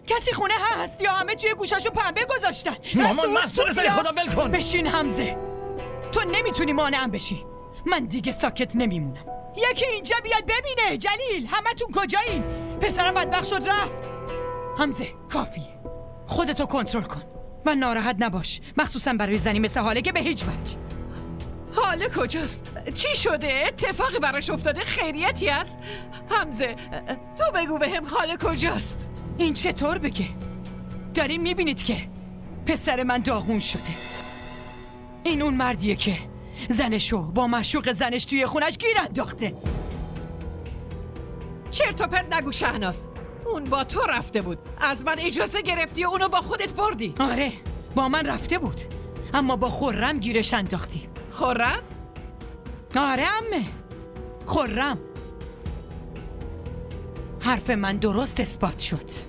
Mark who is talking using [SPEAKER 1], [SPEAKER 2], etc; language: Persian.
[SPEAKER 1] کسی خونه هست یا همه توی گوشاشو پنبه گذاشتن؟
[SPEAKER 2] مامان مستور زنی خدا ول کن.
[SPEAKER 1] بشین حمزه، تو نمیتونی مانعم بشی. من دیگه ساکت نمیمونم. یکی اینجا بیاد ببینه. جلیل، همتون کجایین؟ پسرم بدبخت شد رفت. حمزه کافیه، خودتو کنترل کن و ناراحت نباش، مخصوصا برای زنی مثل حاله که به هیچ وجه.
[SPEAKER 3] حاله کجاست؟ چی شده؟ اتفاقی براش افتاده؟ خیریتی است؟ حمزه تو بگو بهم حاله کجاست؟
[SPEAKER 1] این چطور بگه؟ دارین میبینید که پسر من داغون شده. این اون مردیه که زنشو با معشوق زنش توی خونش گیر انداخته.
[SPEAKER 3] چرت و پرت نگو شهناز. اون با تو رفته بود، از من اجازه گرفتی و اونو با خودت بردی.
[SPEAKER 1] آره با من رفته بود، اما با خرم گیرش انداختیم.
[SPEAKER 3] خرم؟
[SPEAKER 1] آره عمه، خرم. حرف من درست اثبات شد.